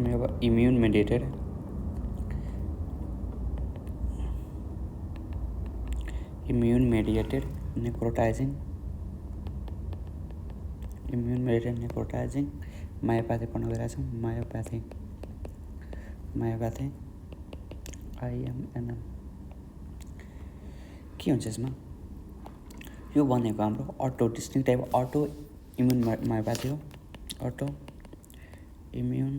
त्यसमा अब immune mediated नेक्रोटाइजिङ मायोप्याथी पढ्न गइरहेको छौँ। मायोप्याथी आइएमएनएम के हुन्छ यसमा? यो भनेको हाम्रो auto distinct type autoimmune myopathy हो। अटो इम्युन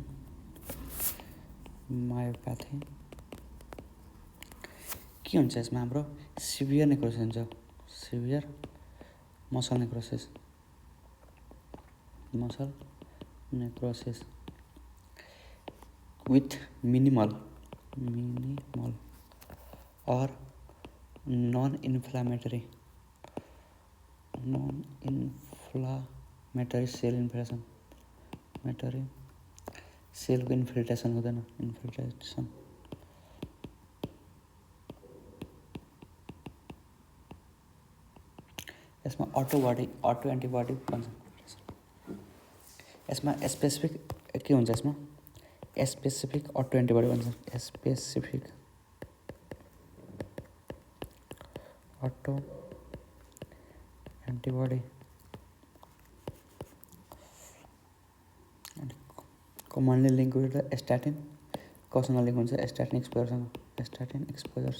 मायोप्याथी के हुन्छ यसमा? हाम्रो सिभियर नेक्रोसिस हुन्छ। Severe muscle necrosis with minimal or non-inflammatory cell infiltration हुँदैन। यसमा अटो एन्टिबडी भन्छ। यसमा स्पेसिफिक के हुन्छ? यसमा स्पेसिफिक अटो एन्टिबडी भन्छ। Specific autoantibody commonly link with the statin. कसँग लिङ्क हुन्छ? Statin exposures.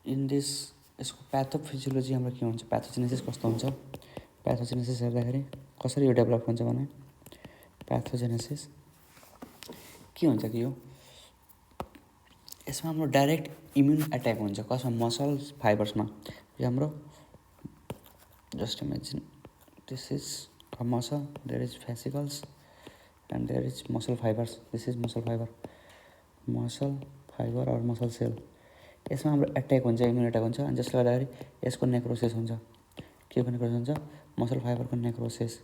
इन दिस यसको प्याथोफिजियोलोजी हाम्रो के हुन्छ? प्याथोजेनेसिस कस्तो हुन्छ? प्याथोजेनेसिस हेर्दाखेरि कसरी यो डेभलप हुन्छ भने प्याथोजेनेसिस के हुन्छ कि यो यसमा हाम्रो डाइरेक्ट इम्युन एट्याक हुन्छ। कसमा? मसल फाइबर्समा। यो हाम्रो just imagine this is a muscle, there is fascicles and there is muscle fibers. This is muscle fiber or muscle cell. यसमा हाम्रो एट्याक हुन्छ, इम्युन एट्याक हुन्छ। अनि जसले गर्दाखेरि यसको नेक्रोसिस हुन्छ। के को नेक्रोसिस हुन्छ? मसल फाइबरको नेक्रोसिस।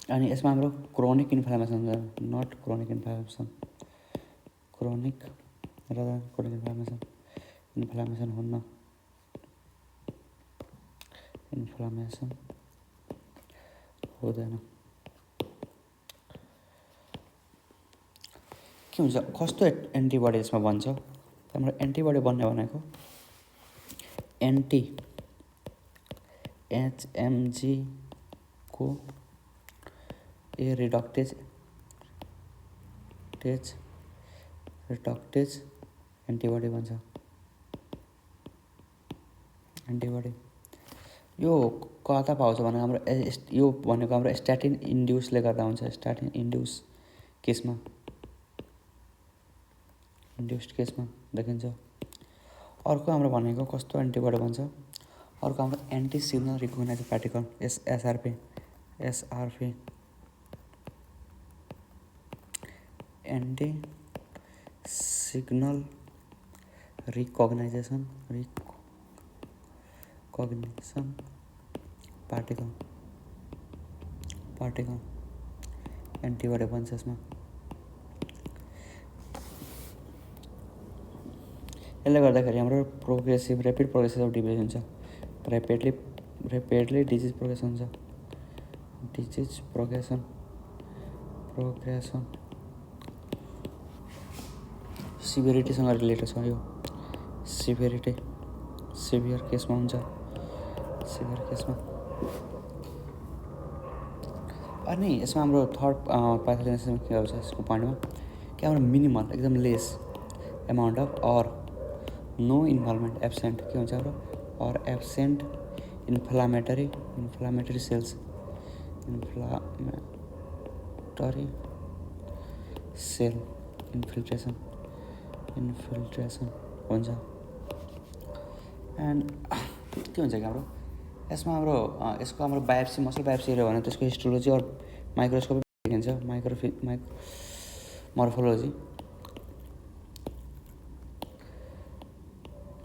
अनि यसमा हाम्रो क्रोनिक इन्फ्लामेसन हुन्छ। Not chronic inflammation, chronic inflammation हुन्न। इन्फ्लामेसन हुँदैन। के हुन्छ? कस्तो एन्टिबडी यसमा बन्छ? हाम्रो एन्टिबडी बन्ने भनेको HMG को रिडक्टेज एन्टिबडी बन्छ। यो कता पाउँछ भने हाम्रो यो भनेको हाम्रो स्ट्याटिन इन्ड्युसले गर्दा हुन्छ। स्ट्याटिन इन्ड्युस्ड केसमा देखिन्छ। अर्को हाम्रो भनेको कस्तो एन्टिबडी बन्छ? अर्को हाम्रो anti signal recognize particle SRP anti signal recognition particle antibody बन्छ यसमा। यसले गर्दाखेरि हाम्रो ऱ्यापिड प्रोग्रेसिभ अफ डिजिज हुन्छ। ऱ्यापिडली डिजिज प्रोग्रेसन हुन्छ। सिभिरिटीसँग रिलेटेड छ यो। सिभियर केसमा हुन्छ। अनि यसमा हाम्रो थर्ड प्याथोजेनेसिसमा के हुन्छ? यसको पोइन्टमा कि हाम्रो मिनिमल एकदम less amount of or no involvement absent के हुन्छ हाम्रो? Or absent inflammatory cells cell infiltration हुन्छ। एन्ड के हुन्छ कि हाम्रो यसमा यसको हाम्रो बायोप्सी मसल बायोप्सी हेऱ्यो भने त्यसको हिस्टोलोजी और माइक्रोस्कोपी देखिन्छ।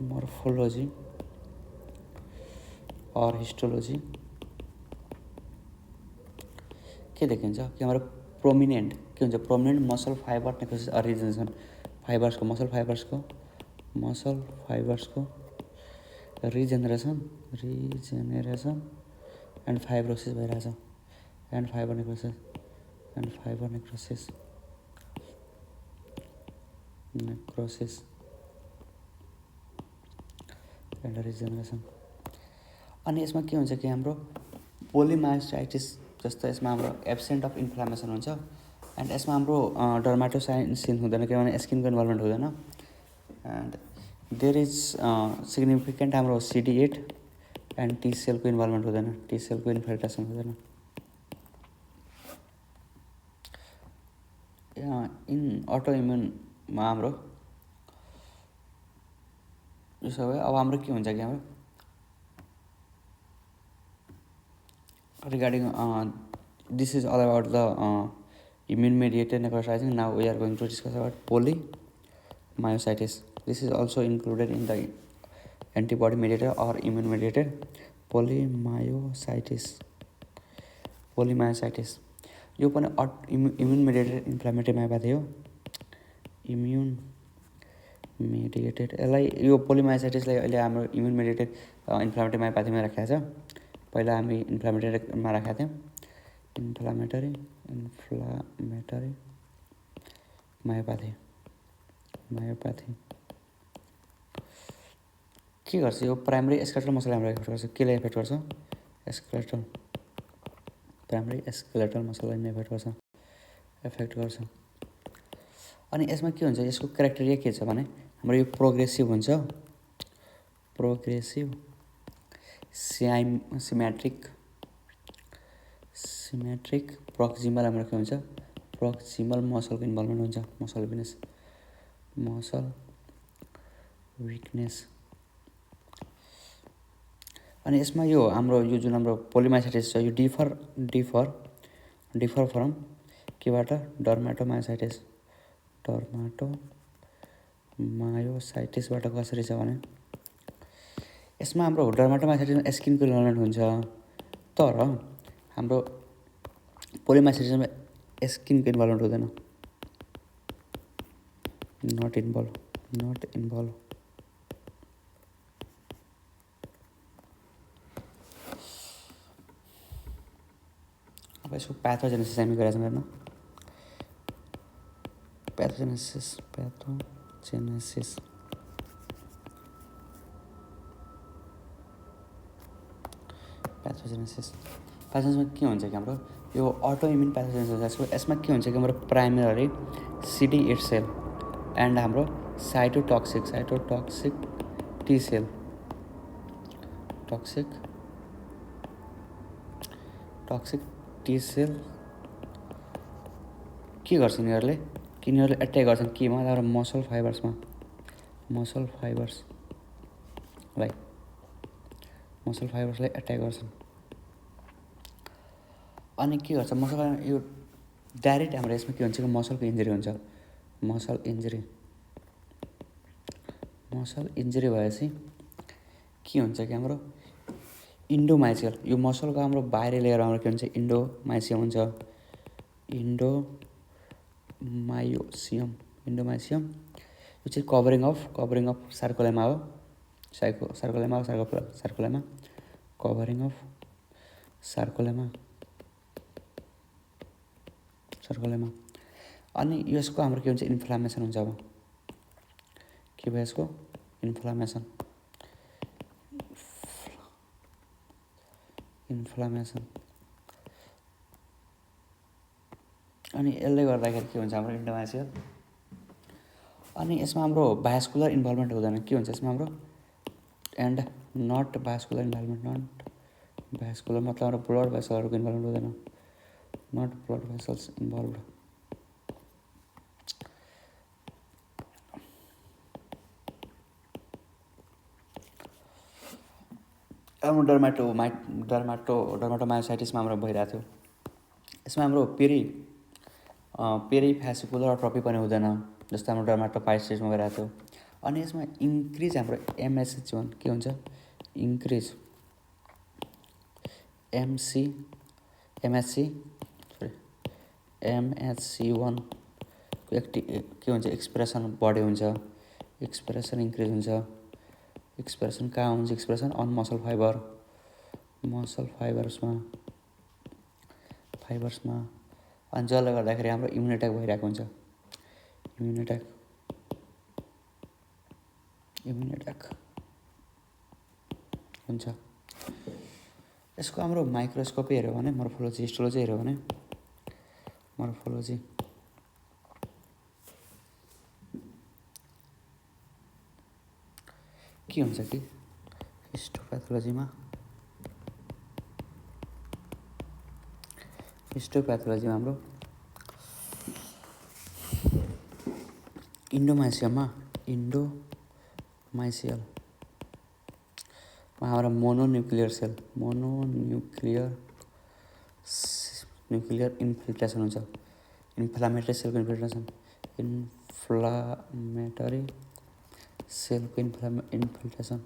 मर्फोलोजी और हिस्टोलोजी के देखिन्छ कि हाम्रो प्रोमिनेन्ट के हुन्छ? Prominent muscle fiber necrosis region छन्। मसल फाइबर्सको रिजेनेरेसन एन्ड फाइब्रोसिस भइरहेछ and fiber necrosis and regeneration. अनि यसमा के हुन्छ कि हाम्रो पोलिमायोसाइटिस जस्तो यसमा हाम्रो एब्सेन्ट अफ इन्फ्लामेसन हुन्छ एन्ड यसमा हाम्रो डर्माटोसाइन्सिन हुँदैन किनभने स्किनको इन्भल्भमेन्ट हुँदैन एन्ड देयर इज सिग्निफिकेन्ट हाम्रो CD8 एन्ड टी सेलको इन्भल्भमेन्ट हुँदैन, टी सेलको इन्फिल्ट्रेसन हुँदैन। इन अटो इम्युनमा हाम्रो यो सबै अब हाम्रो के हुन्छ कि हाम्रो regarding this is all about the immune mediated necrotizing. Now we are going to discuss about polymyositis. This is also included in the antibody mediated or immune mediated polymyositis. यो पनि इम्युन मेडिएटेड इन्फ्लामेटरी मायोप्याथी हो। Immune mediated यसलाई यो पोलिमायोसाइटिसलाई अहिले हाम्रो immune mediated inflammatory मायोप्याथीमा राखेको छ। पहिला हामी इन्फ्लामेटरीमा राखेका थियौँ। इन्फ्लामेटरी मायोप्याथी के गर्छ यो प्राइमरी स्केलेटल मसललाई हाम्रो एफेक्ट गर्छ। केले एफेक्ट गर्छ? प्राइमरी स्केलेटल मसललाई नै एफेक्ट गर्छ। अनि यसमा के हुन्छ यसको क्राइटेरिया के छ भने हाम्रो यो प्रोग्रेसिभ हुन्छ, सिमेट्रिक प्रक्सिमल हाम्रो के हुन्छ प्रक्सिमल मसलको इन्भल्भमेन्ट हुन्छ, मसल विकनेस। अनि यसमा यो हाम्रो यो जुन हाम्रो पोलिमायोसाइटिस छ यो डिफर फ्रम केबाट डर्माटोमायोसाइटिसबाट कसरी छ भने यसमा हाम्रो डर्माटोमायोसाइटिसमा स्किनको इन्भल्भमेन्ट हुन्छ तर हाम्रो पोलिमायोसाइटिसमा स्किनको इन्भल्भमेन्ट हुँदैन, नट इन्भल्भ। अब यसको प्याथोजेनेसिस हामी गरेका छौँ हेर्नु। प्याथोजेनेसिसमा के हुन्छ कि हाम्रो यो अटो इम्युन प्याथोजेनेसिस यसमा के हुन्छ कि हाम्रो प्राइमरी CD8 सेल एन्ड हाम्रो साइटोटक्सिक टी सेल के गर्छ यिनीहरूले एट्याक गर्छन् केमा हाम्रो मसल फाइबर्सलाई एट्याक गर्छन्। अनि के गर्छ मसल यो डाइरेक्ट हाम्रो यसमा के हुन्छ कि मसलको इन्जुरी हुन्छ। मसल इन्जुरी भएपछि के हुन्छ कि हाम्रो इन्डोमाइसियल यो मसलको हाम्रो बाहिरी लेयरमा हाम्रो के हुन्छ इन्डोमाइसियम हुन्छ। इन्डोमाइसियम यो चाहिँ कभरिङ अफ सार्कोलेमा हो। Sarcolemma covering of sarcolemma. अनि यसको हाम्रो के हुन्छ इन्फ्लामेसन हुन्छ। अब के भयो यसको इन्फ्लामेसन अनि यसले गर्दाखेरि के हुन्छ हाम्रो इन्डोमाइसियल। अनि यसमा हाम्रो भास्कुलर इन्भल्भमेन्ट हुँदैन। के हुन्छ यसमा हाम्रो एन्ड नट भास्कुलर मतलब हाम्रो ब्लड भेसलहरूको इन्भल्भमेन्ट हुँदैन, नट ब्लड भेसल्स इन्भल्भड। हाम्रो डर्माटोमायोसाइटिसमा हाम्रो भइरहेको थियो। यसमा हाम्रो पेरिफेसिकुलर अट्रोफी पनि हुँदैन जस्तो हाम्रो डर्माटोमायोसाइटिसमा भइरहेको थियो। अनि यसमा इन्क्रिज हाम्रो MSH1 के हुन्छ इन्क्रिज MHC1 के हुन्छ एक्सप्रेसन बढी हुन्छ, एक्सप्रेसन इन्क्रिज हुन्छ एक्सप्रेसन कहाँ हुन्छ एक्सप्रेसन अन मसल फाइबर्समा अनि जसले गर्दाखेरि हाम्रो इम्युन एट्याक भइरहेको हुन्छ इम्युन एट्याक हुन्छ। यसको हाम्रो माइक्रोस्कोपी हेऱ्यो भने मोर्फोलोजी हिस्टोलोजी हेऱ्यो भने मोर्फोलोजी के हुन्छ कि हिस्टोप्याथोलोजीमा हाम्रो इन्डोमाइसियममा हाम्रो मोनोन्युक्लियर इन्फिल्ट्रेसन हुन्छ इन्फ्लामेटरी सेलको इन्फिल्ट्रेसन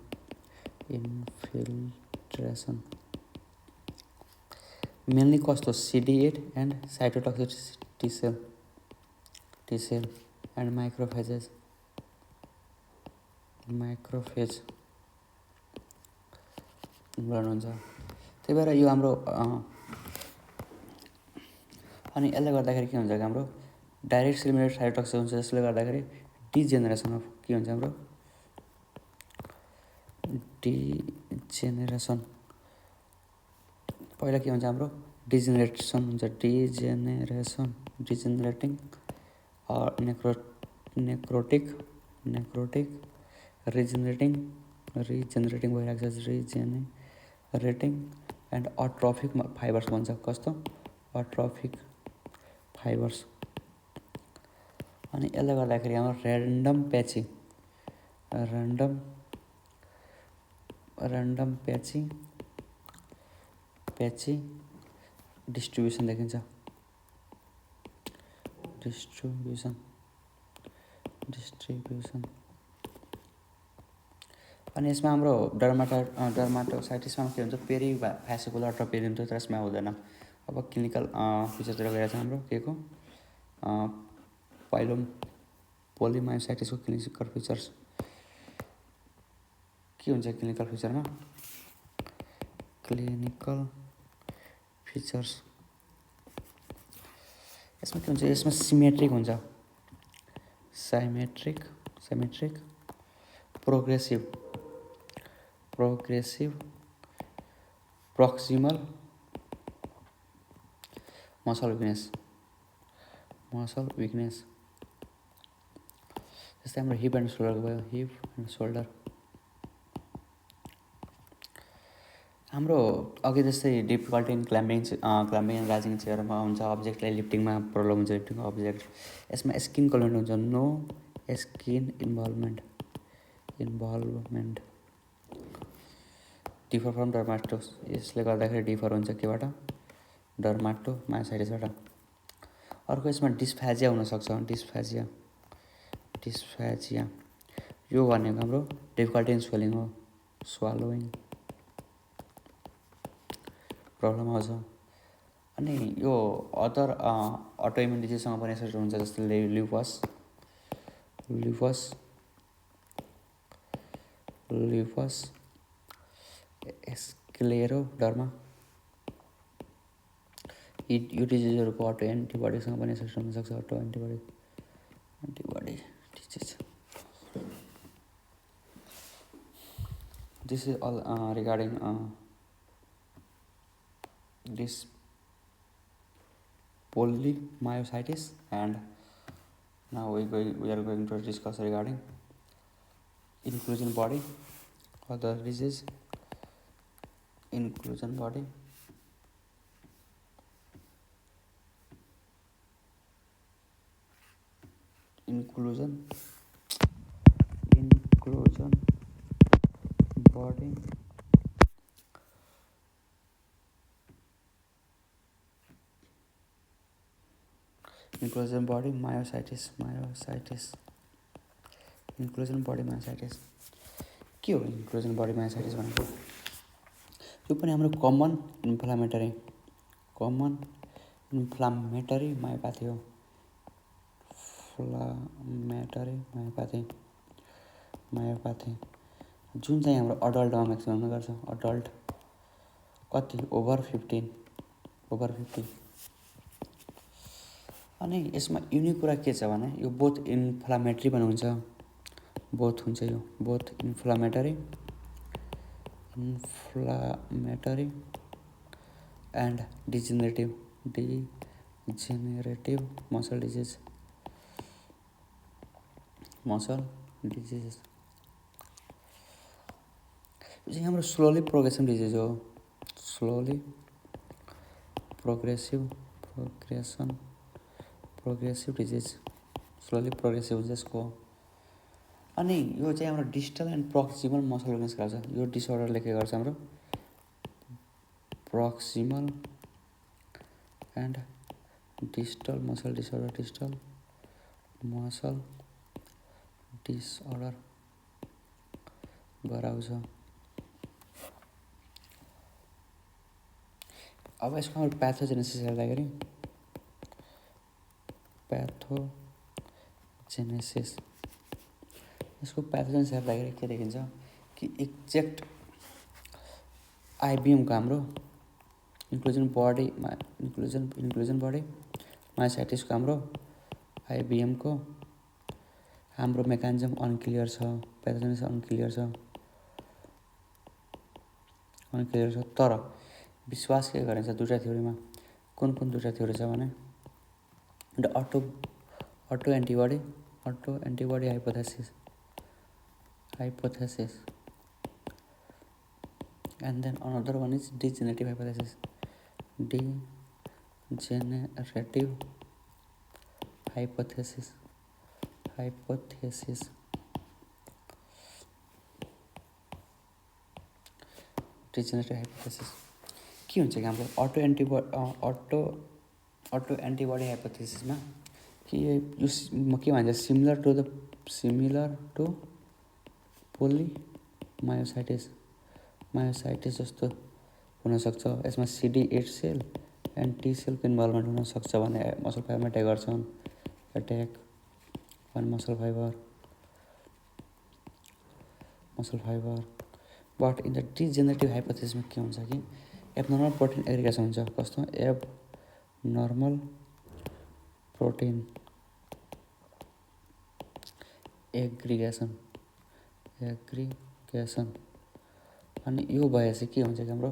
मेनली कस्तो CD8 and cytotoxic T cell and macrophage हुन्छ। त्यही भएर यो हाम्रो अनि यसले गर्दाखेरि के हुन्छ कि हाम्रो डाइरेक्ट सिलिमिनेट साइटोटक्सिक हुन्छ जसले गर्दाखेरि डिजेनेरेसन अफ के हुन्छ हाम्रो डिजेनेरेसन पहिला के हुन्छ हाम्रो डिजेनेरेसन हुन्छ डिजेनेरेटिङ नेक्रोटिक रिजेनेरेटिङ भइरहेको छ रिजेनेरेटिङ एन्ड अट्रोफिक फाइबर्स भन्छ कस्तो अट्रोफिक फाइबर्स अनि यसले गर्दाखेरि हाम्रो ऱ्यान्डम प्याची डिस्ट्रिब्युसन देखिन्छ डिस्ट्रिब्युसन अनि यसमा हाम्रो डर्माटोसाइटिसमा के हुन्छ पेरी फ्यासिकुलर अट्रोफी हुन्छ तर यसमा हुँदैन। अब क्लिनिकल फिचरतिर गएर चाहिँ हाम्रो के को पोलिमायोसाइटिसको क्लिनिकल फिचर्स के हुन्छ क्लिनिकल फिचरमा यसमा के हुन्छ यसमा सिमेट्रिक हुन्छ symmetric progressive proximal muscle weakness जस्तै हाम्रो हिप एन्ड सोल्डर हाम्रो अघि जस्तै difficulty in climbing and rising चेयरमा हुन्छ अब्जेक्टलाई लिफ्टिङमा प्रब्लम हुन्छ लिफ्टिङको अब्जेक्ट यसमा स्किन कलर हुन्छ no skin involvement differ from डर्माटोस यसले गर्दाखेरि डिफर हुन्छ केबाट डर्माटोमायोसाइटिसबाट। अर्को यसमा डिस्फेजिया हुनसक्छ डिस्फेजिया यो भनेको हाम्रो डिफिकल्टी इन स्वालोइङ प्रब्लम आउँछ अनि यो अदर अटोइम्युन डिजिजसँग पनि एसोसिएट हुन्छ जस्तै ल्युपस स्क्लेरोडर्मा यो डिजिजहरूको अटो एन्टिबडीसँग पनि एसोसिएट हुनसक्छ auto antibody disease this is all regarding this polymyositis and now we are going to discuss regarding inclusion body other disease inclusion body inclusion body myositis के हो inclusion body myositis भनेको यो पनि हाम्रो common inflammatory मायोप्याथी हो मायोप्याथी जुन चाहिँ हाम्रो अडल्टमा म्याक्सिमम हुने गर्छ। अडल्ट कति ओभर 50 अनि यसमा युनिक कुरा के छ भने यो बोथ इन्फ्लामेटरी पनि हुन्छ, बोथ हुन्छ, यो both inflammatory and degenerative muscle disease यो चाहिँ हाम्रो स्लोली प्रोग्रेसिभ डिजिज हो। Slowly progressive disease, slowly progressive हुन्छ यसको। अनि यो चाहिँ हाम्रो distal and proximal muscle weakness गर्छ। यो डिसअर्डरले के गर्छ हाम्रो proximal and distal muscle disorder गराउँछ। अब यसको हाम्रो प्याथोजेनेसिस हेर्दाखेरि यसको प्याथोजेनेसिस हेर्दाखेरि के देखिन्छ कि एक्ज्याक्ट आइबिएमको हाम्रो इन्क्लुजन बडी मायोसाइटिसको हाम्रो आइबिएमको हाम्रो मेकानिजम अनक्लियर छ, प्याथोजेनेसिस अनक्लियर छ। तर विश्वास के गरिन्छ दुईवटा थ्योरीमा, कुन दुईवटा थ्योरी छ भने auto antibody hypothesis and then another one is degenerative hypothesis. Degenerative hypothesis के हुन्छ कि हाम्रो अटो एन्टिबडी हाइपोथेसिसमा कि यो के भन्छ सिमिलर टु मायोसाइटिस जस्तो हुनसक्छ। यसमा CD8 सेल एन्ड टी सेलको इन्भल्भमेन्ट हुनसक्छ भने मसल फाइबरमा अट्याक गर्छन्। Muscle fibre but in the degenerative हाइपोथेसिसमा के हुन्छ कि एबनर्मल प्रोटिन एग्रिगेसन हुन्छ। कस्तो एबनर्मल प्रोटिन एग्रिगेसन अनि यो भएपछि के हुन्छ कि हाम्रो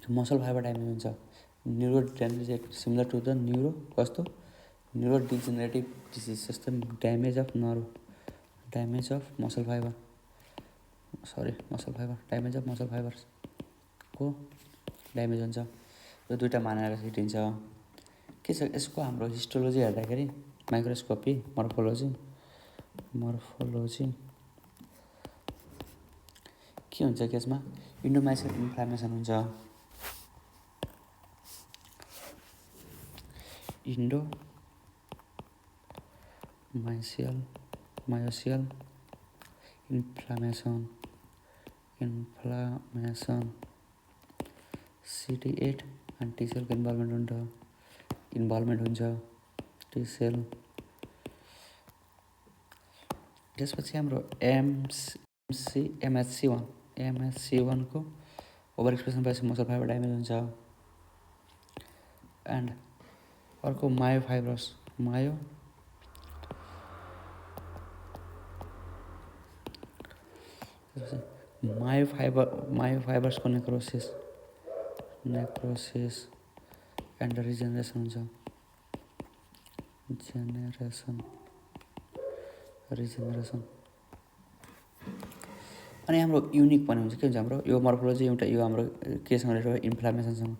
मसल फाइबर ड्यामेज हुन्छ। Neuro damage similar to the neurodegenerative disease जस्तो ड्यामेज अफ मसल फाइबर्सको ड्यामेज हुन्छ। यो दुईवटा मानेर छुट्टिन्छ। के छ यसको हाम्रो हिस्टोलोजी हेर्दाखेरि माइक्रोस्कोपी मर्फोलोजी के हुन्छ कि यसमा इन्डोमाइसियल इन्फ्लामेसन हुन्छ। मायोसियल इन्फ्लामेसन CD8 अनि टी सेलको इन्भल्भमेन्ट हुन्छ टी सेल। त्यसपछि हाम्रो MHC1 को ओभर एक्सप्रेसन भएपछि मसल फाइबर ड्यामेज हुन्छ। एन्ड अर्को मायोफाइबर्सको नेक्रोसिस एन्ड रिजेनेरेसन हुन्छ। अनि हाम्रो युनिक पनि हुन्छ। के हुन्छ हाम्रो यो मर्फोलोजी एउटा यो हाम्रो केसँग रिलेटेड इन्फ्लामेसन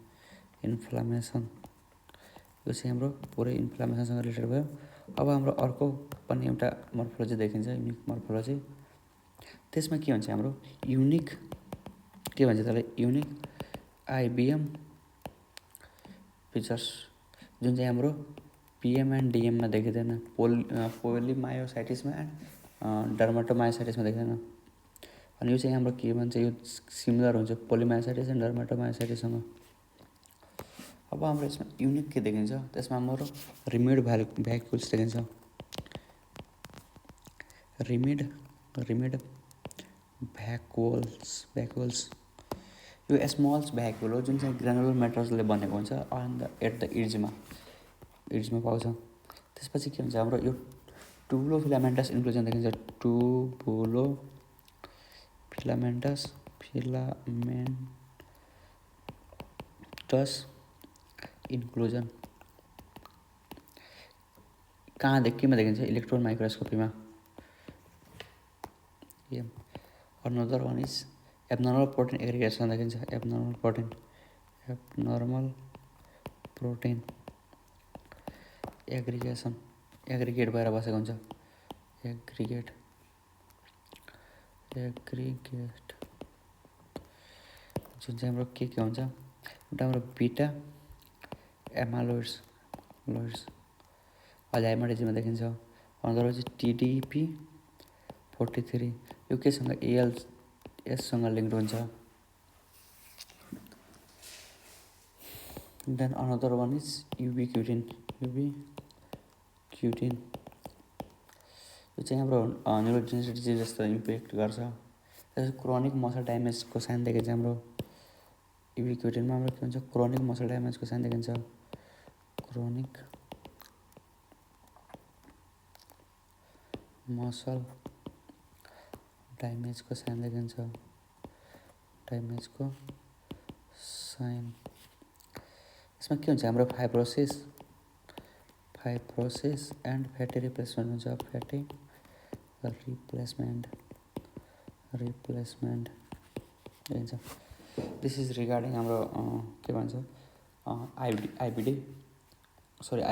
यो चाहिँ हाम्रो पुरै इन्फ्लामेसनसँग रिलेटेड भयो। अब हाम्रो अर्को पनि एउटा मर्फोलोजी देखिन्छ, युनिक मर्फोलोजी। त्यसमा के हुन्छ हाम्रो युनिक के भन्छ त्यसलाई युनिक आइबिएम फिचर्स जुन चाहिँ हाम्रो पिएम एन्ड डिएममा देखिँदैन, पोलिमायोसाइटिसमा एन्ड डर्माटोमायोसाइटिसमा देखिँदैन। अनि यो चाहिँ हाम्रो के भन्छ यो सिमिलर हुन्छ पोलिमायोसाइटिस एन्ड डर्माटोमायोसाइटिससँग। अब हाम्रो यसमा युनिक के देखिन्छ त्यसमा हाम्रो रिमिड भ्याक्युल्स देखिन्छ। रिमिड भ्याकुल्स यो स्मल्स भ्याकुल हो जुन चाहिँ ग्रानुलर म्याटर्सले बनेको हुन्छ एट द इड्जमा पाउँछ। त्यसपछि के हुन्छ हाम्रो यो टुबुलो फिलामेन्टस इन्क्लुजन देखिन्छ। टुबुलो फिलामेन्टस इन्क्लुजन केमा देखिन्छ? इलेक्ट्रोन माइक्रोस्कोपीमा। Another one is abnormal protein aggregation देखिन्छ। एबनर्मल प्रोटिन एग्रिगेट भएर बसेको हुन्छ। एग्रिगेट जुन चाहिँ हाम्रो के हुन्छ? एउटा हाम्रो बिटा एमालोइड्स अलाइमाटिजमा देखिन्छ। अनदर चाहिँ TDP 43 यो केसँग ALS लिङ्क हुन्छ। देन अनदर वान इज युबिक्युटिन यो चाहिँ हाम्रो न्युरोजेनेसिटी जस्तो इम्प्याक्ट गर्छ। त्यसपछि क्रोनिक मसल ड्यामेजको साइन देखिन्छ हाम्रो युबिक्युटिनमा। हाम्रो के हुन्छ? क्रोनिक मसल ड्यामेजको साइन देखिन्छ। क्रोनिक मसल ड्यामेजको साइन देखिन्छ। यसमा के हुन्छ? हाम्रो फाइब्रोसिस एन्ड फ्याटी रिप्लेसमेन्ट हुन्छ। फ्याटी रिप्लेसमेन्ट देखिन्छ। दिस इज रिगार्डिङ हाम्रो के भन्छ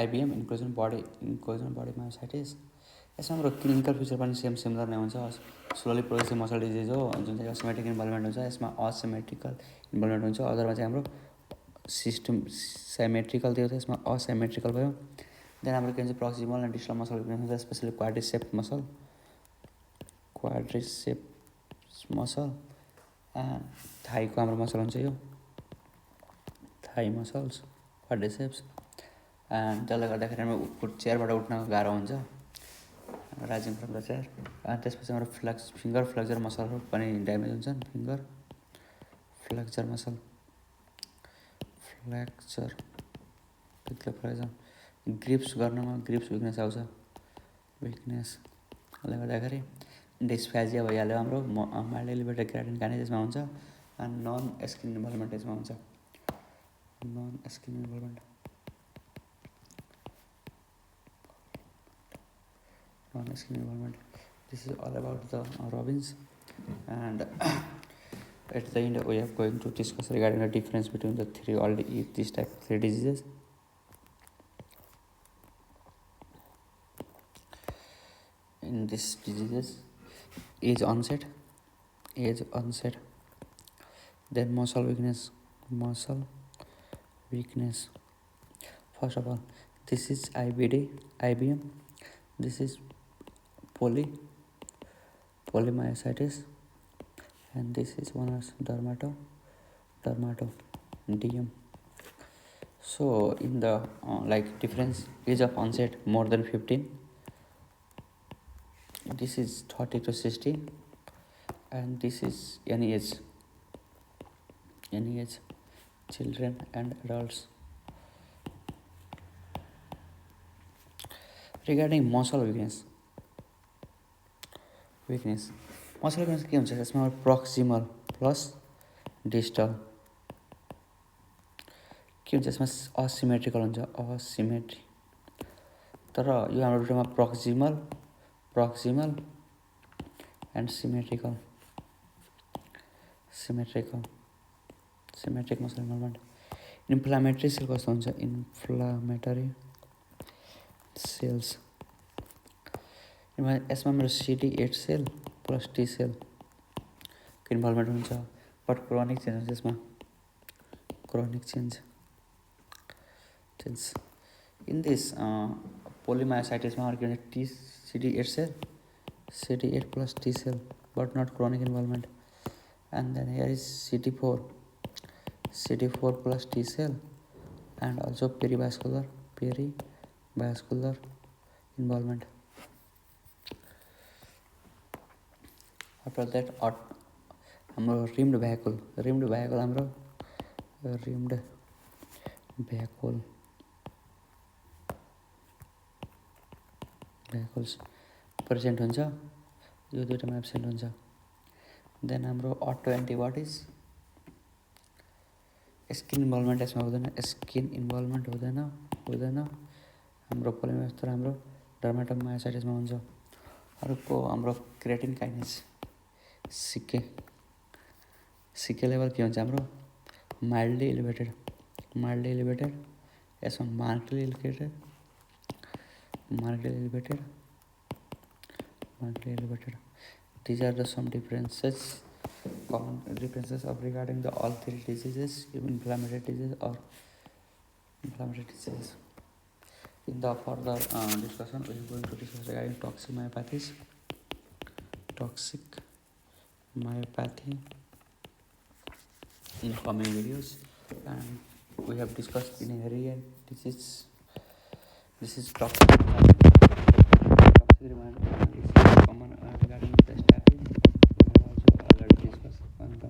IBM इन्क्लुजन बडी मायोसाइटिस। यसमा हाम्रो क्लिनिकल फिचर पनि सिमिलर नै हुन्छ। स्लोली प्रोग्रेसिभ मसल डिजिज हो जुन चाहिँ सिमेट्रिक इन्भल्भमेन्ट हुन्छ। यसमा असिमेट्रिकल इन्भल्भमेन्ट हुन्छ। अदरमा चाहिँ हाम्रो सिस्टम सिमेट्रिकल थियो, त्यसमा असिमेट्रिकल भयो। देन हाम्रो के हुन्छ? प्रक्सिमल एन्ड डिस्टल मसल हुन्छ, स्पेसली क्वाड्रिसेप्स मसल एन्ड थाइको हाम्रो मसल हुन्छ यो थाई मसल्स क्वाड्रिसेप्स। एन्ड त्यसले गर्दाखेरि हाम्रो चेयरबाट उठ्न गाह्रो हुन्छ, राइजिङ फ्रम द चेयर। अनि त्यसपछि हाम्रो फिङ्गर फ्लेक्चर मसलहरू पनि ड्यामेज हुन्छन्। फिङ्गर फ्लेक्चर मसल ग्रिप्स गर्नमा विकनेस आउँछ। विकनेसले गर्दाखेरि डिस्फेजिया भइहाल्यो हाम्रो। माइल्ड एलिभेटेड क्रियाटिन काइनेसिसमा हुन्छ एन्ड नन स्किन इन्भल्भमेन्टेजमा हुन्छ। Non-skin involvement. This is all about the Robbins, and at the end we are going to discuss regarding the difference between the these type of 3 diseases. In these diseases, age onset, then muscle weakness. First of all, this is IBM. This is polymyositis, and this is one as dermatodium. So in the difference age of onset more than 15, this is 30 to 60, and this is any age children and adults. Regarding muscle weakness muscle weakness के हुन्छ? यसमा प्रक्सिमल plus distal के हुन्छ? यसमा asymmetrical हुन्छ। तर यो हाम्रो दुईटामा proximal and symmetric muscle involvement. Inflammatory cell कस्तो हुन्छ? इन्फ्लामेटरी सेल्स यसमा मेरो CD8 सेल प्लस T सेलको इन्भल्भमेन्ट हुन्छ। बट क्रोनिक चेन्ज हुन्छ यसमा। क्रोनिक चेन्ज इन दिस polymyositisमा के हुन्छ? CD8 plus T cell, but not chronic involvement. And then here is CD4 plus T cell, and also perivascular involvement. After that, हाम्रो rimmed vacuum हाम्रो rimmed भ्याकुल्स present हुन्छ, यो दुइटामा एब्सेन्ट हुन्छ। Then हाम्रो अटो एन्टिबडिज, स्किन इन्भल्भमेन्ट यसमा हुँदैन। हाम्रो पोलिमरेज त हाम्रो डर्माटोमायोसाइटिसमा हुन्छ। अर्को हाम्रो क्रिएटिन काइनेज, सिके लेभल के हुन्छ हाम्रो माइल्डली एलिभेटेड, यसमा markedly elevated. These are the some common differences of regarding the all three diseases, inflammatory diseases. In the further discussion, we are going to discuss regarding toxic myopathy in coming videos, and we have discussed inherited disease. This is toxic reminder is common regarding the statin. We have also already discussed on the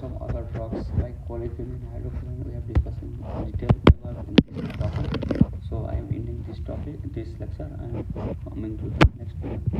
some other drugs like coliquin, hydroquinone. We have discussed in detail about in this topic. So I am ending this lecture and coming to the next video.